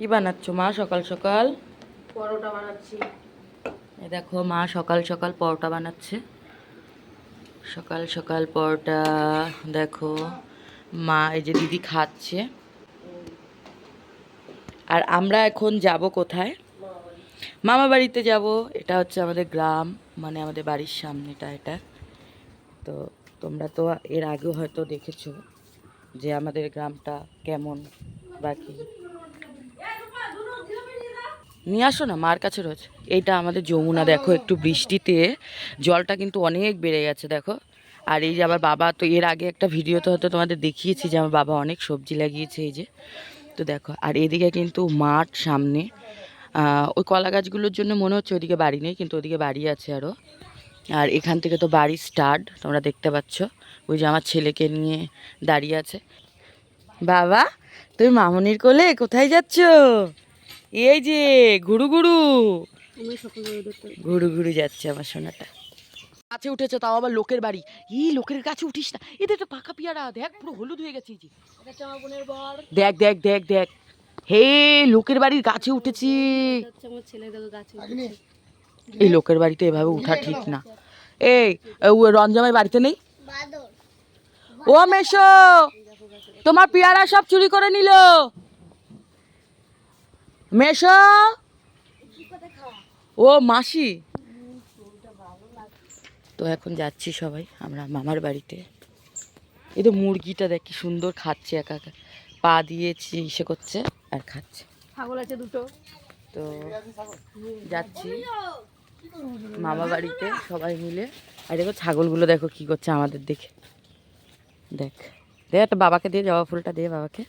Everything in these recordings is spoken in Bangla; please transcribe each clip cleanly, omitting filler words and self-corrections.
কি বানাচ্ছো মা সকাল সকাল? পরোটা বানাচ্ছি। এই দেখো মা সকাল সকাল পরোটা বানাচ্ছে। সকাল সকাল পরোটা দেখো মা, এই যে দিদি খাচ্ছে। আর আমরা এখন যাব কোথায়? মামা বাড়িতে যাব। এটা হচ্ছে আমাদের গ্রাম, মানে আমাদের বাড়ির সামনেটা এটা। তো তোমরা তো এর আগেও হয়তো দেখেছো যে আমাদের গ্রামটা কেমন বা কি। নিয়ে আসো না, মার কাছে রয়েছে। এইটা আমাদের যমুনা, দেখো একটু বৃষ্টিতে জলটা কিন্তু অনেক বেড়ে গেছে দেখো। আর এই যে আমার বাবা, তো এর আগে একটা ভিডিওতে হয়তো তোমাদের দেখিয়েছি যে আমার বাবা অনেক সবজি লাগিয়েছে এই যে। তো দেখো, আর এদিকে কিন্তু মাঠ সামনে। ওই কলা গাছগুলোর জন্য মনে হচ্ছে ওইদিকে বাড়ি নেই, কিন্তু ওইদিকে বাড়ি আছে আরও। আর এখান থেকে তো বাড়ি স্টার্ট, তোমরা দেখতে পাচ্ছ। ওই যে আমার ছেলেকে নিয়ে দাঁড়িয়ে আছে। বাবা, তুমি মামনির কোলে কোথায় যাচ্ছ? এই যে ঘুরু ঘুরু ঘুরু ঘুরু যাচ্ছে আমার সোনাটা। কাছে উঠেছে, তাও আবার লোকের বাড়ি। লোকের কাছে উঠিস না, এদের তো পাকা পিয়ারা, দেখ পুরো হলুদ হয়ে গেছে। যে দেখ দেখ দেখ দেখ, হে লোকের বাড়ির গাছে উঠেছি। এই লোকের বাড়িতে এভাবে উঠা ঠিক না। এই রঞ্জমাই বাড়িতে নেই? ও মেশো, তোমার পেয়ারা সব চুরি করে নিল। মেশো, ও মাসি। তো এখন যাচ্ছি সবাই আমরা মামার বাড়িতে। এই তো মুরগিটা দেখ কি সুন্দর খাচ্ছে, একা একা পা দিয়েছি ইসে করছে আর খাচ্ছে। ছাগল আছে দুটো। তো যাচ্ছি মামা বাড়িতে সবাই মিলে। আর দেখো ছাগলগুলো দেখো কি করছে আমাদের দেখে। দেখ দে একটা বাবাকে দিয়ে, জবা ফুলটা দিয়ে বাবাকে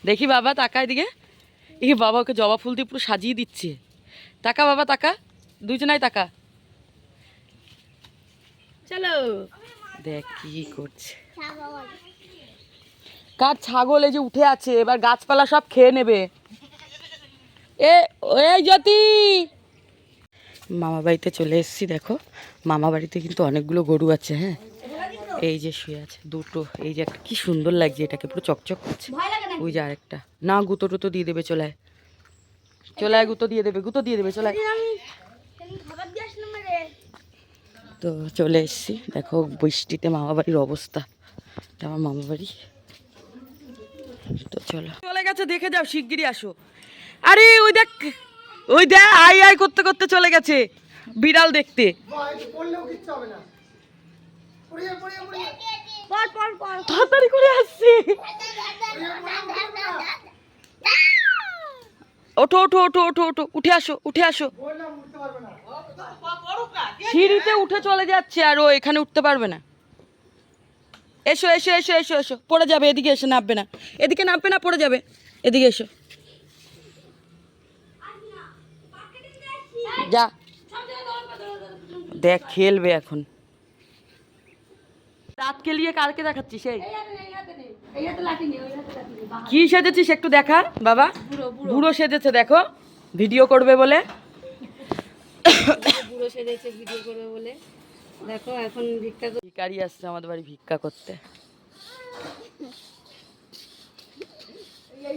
দেখি। বাবা তাকায় দিকে, এই বাবা ওকে জবা ফুল দিয়ে পুরো সাজিয়ে দিচ্ছে। তাকা বাবা তাকা, দুজনাই তাকা। চলো দেখ কি করছে। কার ছাগল? এই যে উঠে আছে, এবার গাছপালা সব খেয়ে নেবে। এই জ্যোতি, মামা বাড়িতে চলে এসেছি। দেখো মামা বাড়িতে কিন্তু অনেকগুলো গরু আছে। হ্যাঁ, এই যে শুয়ে আছে দুটো। এই যে একটা কি সুন্দর লাগছে, এটাকে পুরো চকচক করছে। ওই যে আরেকটা, না গুঁতো টুতো দিয়ে দেবে, চলে আয় চলে আয়, গুঁতো দিয়ে দেবে, গুঁতো দিয়ে দেবে, চলে আয়। তো চলে এসেছি, দেখো বৃষ্টিতে মামা বাড়ির অবস্থা। আমার মামা বাড়ি। তো চলো, চলে গেছে, দেখে যাও, শিগগিরই আসো। আরে ওই দেখ, ওই দেখ আই আই করতে করতে চলে গেছে বিড়াল দেখতে। তাড়াতাড়ি করে আসছি। ওঠো ওঠো ওঠো ওঠো ওঠো, উঠে আসো উঠে আসো। সিঁড়িতে উঠে চলে যাচ্ছে আর ও এখানে উঠতে পারবে না। এসো এসো এসো এসো এসো, পড়ে যাবে। এদিকে এসে নামবে না, এদিকে নামবে না, পড়ে যাবে। এদিকে এসো, যা দেখ খেলবে এখন। রাত খেলিয়ে কালকে দেখাচ্ছিস? সেই কি সেজেছিস একটু দেখা বাবা। বুড়ো সেজেছে দেখো, ভিডিও করবে বলে। বুড়ো সেজেছে ভিডিও করবে বলে। দেখো এখন ভিখারি আসছে আমাদের বাড়ি ভিক্ষা করতে।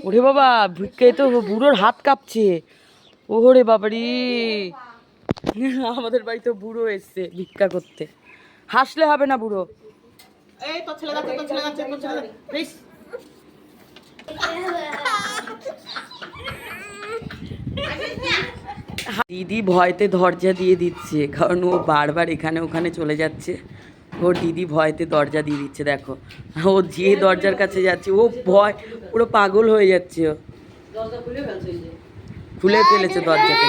ওরে বাবা, ভিক্ষায় তো বুড়োর হাত কাঁপছে। ওরে বাবারি, আমাদের বাড়িতে বুড়ো এসছে ভিক্ষা করতে। হাসলে হবে না বুড়ো। এই তো ছেলে যাচ্ছে, তো ছেলে যাচ্ছে, তো ছেলে প্লিজ। দিদি ভয়তে দরজা দিয়ে দিচ্ছে, কারণ ও বারবার এখানে ওখানে চলে যাচ্ছে। ওর দিদি ভয়তে দরজা দিয়ে দিচ্ছে। দেখো ও যে দরজার কাছে যাচ্ছে, ও ভয় পুরো পাগল হয়ে যাচ্ছে। ও খুলে ফেলেছে দরজাটা।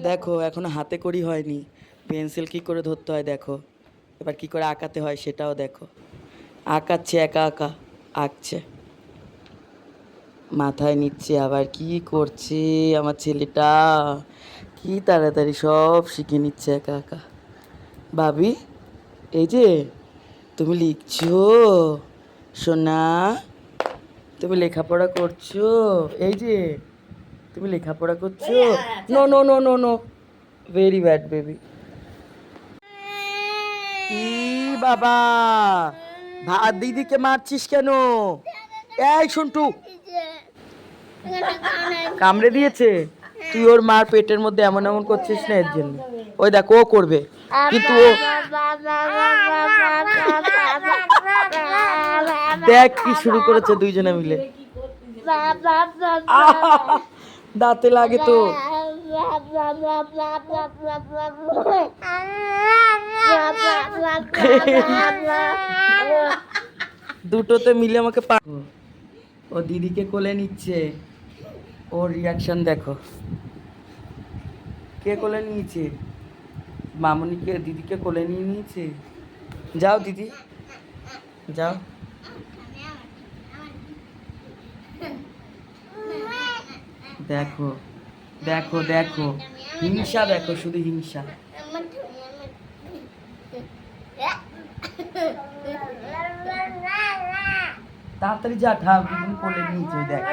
দেখো এখনো হাতে করি হয়নি, পেন্সিল কি করে ধরতে হয় দেখো, এবার কি করে আঁকাতে হয় সেটাও দেখো। আঁকাচ্ছে, একা একা আঁকছে, মাথায় নিচ্ছে, আবার কি করছে আমার ছেলেটা, কি তাড়াতাড়ি সব শিখে নিচ্ছে একা একা। ভাবি, এই যে তুমি লিখছো সোনা, তুমি লেখাপড়া করছো, এই যে তুমি লেখাপড়া করছো। No no no no no, very bad baby. ই বাবা, দিদিকে মারছিস কেন? এই সন্টু, কামড়ে দিয়েছে? তুই ওর মার পেটের মধ্যে এমন এমন করছিস না এর জন্য। ওই দেখ ও করবে, কিন্তু ও দেখ কি শুরু করেছে দুইজনে মিলে। দাঁতে লাগে তো। দুটোতে মিলে আমাকে ও দিদিকে কোলে নিচ্ছে। ওর রিয়াকশন দেখো। কে কোলে নিয়েছে? মামুনিকে, দিদিকে কোলে নিয়ে নিয়েছে। যাও দিদি, যাও। দেখো দেখো দেখো, হিংসা দেখো, শুধু হিংসা। তাড়াতাড়ি যা, ঠাকুর কোলে নিয়েছে, দেখ।